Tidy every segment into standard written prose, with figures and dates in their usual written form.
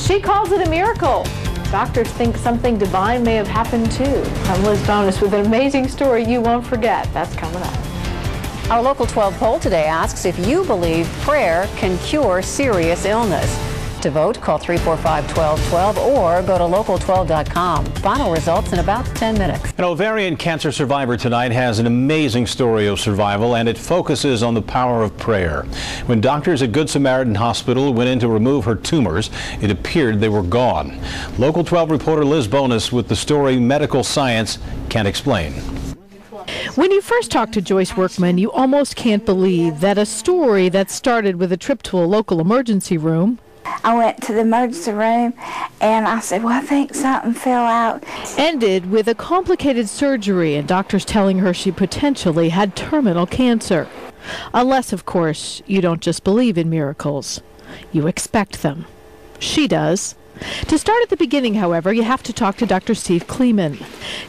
She calls it a miracle. Doctors think something divine may have happened too. I'm Liz Bonus with an amazing story you won't forget. That's coming up. Our Local 12 poll today asks if you believe prayer can cure serious illness. To vote, call 345-1212 or go to local12.com. Final results in about 10 minutes. An ovarian cancer survivor tonight has an amazing story of survival, and it focuses on the power of prayer. When doctors at Good Samaritan Hospital went in to remove her tumors, it appeared they were gone. Local 12 reporter Liz Bonus with the story medical science can't explain. When you first talk to Joyce Workman, you almost can't believe that a story that started with a trip to a local emergency room. I went to the emergency room and I said, well, I think something fell out. Ended with a complicated surgery and doctors telling her she potentially had terminal cancer. Unless, of course, you don't just believe in miracles. You expect them. She does. To start at the beginning, however, you have to talk to Dr. Steve Kleeman.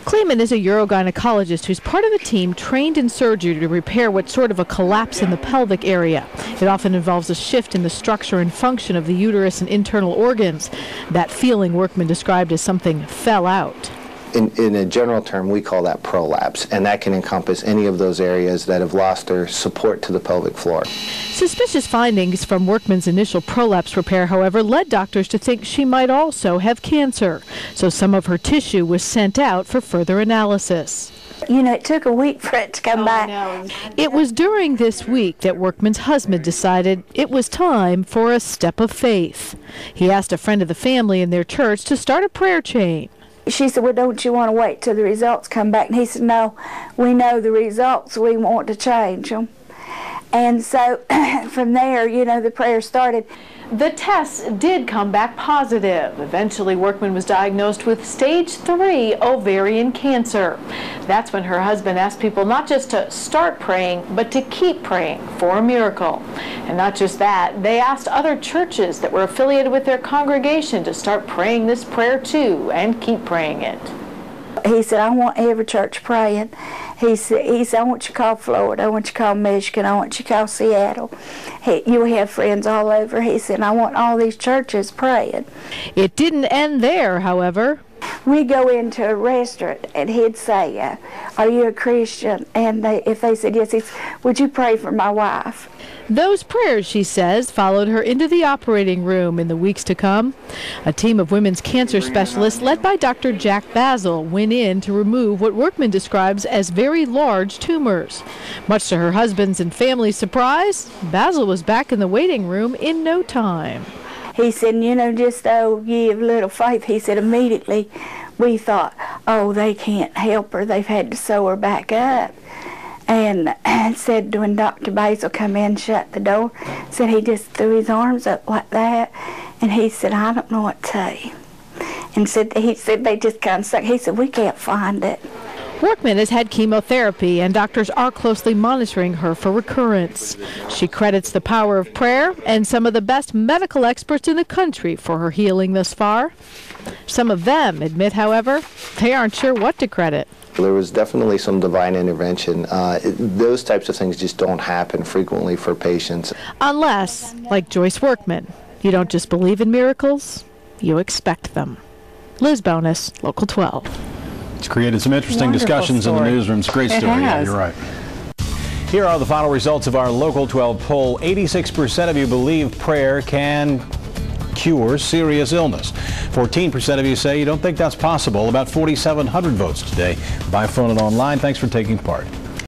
Kleeman is a urogynecologist who's part of a team trained in surgery to repair what's sort of a collapse in the pelvic area. It often involves a shift in the structure and function of the uterus and internal organs. That feeling Workman described as something fell out. In a general term, we call that prolapse, and that can encompass any of those areas that have lost their support to the pelvic floor. Suspicious findings from Workman's initial prolapse repair, however, led doctors to think she might also have cancer. So some of her tissue was sent out for further analysis. You know, it took a week for it to come back. It was during this week that Workman's husband decided it was time for a step of faith. He asked a friend of the family in their church to start a prayer chain. She said, well, don't you want to wait till the results come back? And he said, no, we know the results. We want to change them. And so from there, you know, the prayer started. The tests did come back positive. Eventually, Workman was diagnosed with stage 3 ovarian cancer. That's when her husband asked people not just to start praying, but to keep praying for a miracle. And not just that, they asked other churches that were affiliated with their congregation to start praying this prayer too and keep praying it. He said, I want every church praying. He said, I want you to call Florida, I want you to call Michigan, I want you to call Seattle. You have friends all over. He said, I want all these churches praying. It didn't end there, however. We go into a restaurant and he'd say, are you a Christian? And if they said yes, he'd say, would you pray for my wife? Those prayers, she says, followed her into the operating room in the weeks to come. A team of women's cancer specialists led by Dr. Jack Basil went in to remove what Workman describes as very large tumors. Much to her husband's and family's surprise, Basil was back in the waiting room in no time. He said, you know, just, oh, ye of little faith. He said, immediately we thought, oh, they can't help her. They've had to sew her back up. And said when Dr. Basil come in, shut the door, said he just threw his arms up like that. And he said, I don't know what to say. And he said they just kind of suck. He said, we can't find it. Workman has had chemotherapy, and doctors are closely monitoring her for recurrence. She credits the power of prayer and some of the best medical experts in the country for her healing thus far. Some of them admit, however, they aren't sure what to credit. There was definitely some divine intervention. Those types of things just don't happen frequently for patients. Unless, like Joyce Workman, you don't just believe in miracles, you expect them. Liz Bonus, Local 12. It's created some interesting discussions in the newsrooms. Great story. Yeah, you're right. Here are the final results of our Local 12 poll. 86% of you believe prayer can cure serious illness. 14% of you say you don't think that's possible. About 4,700 votes today by phone and online. Thanks for taking part.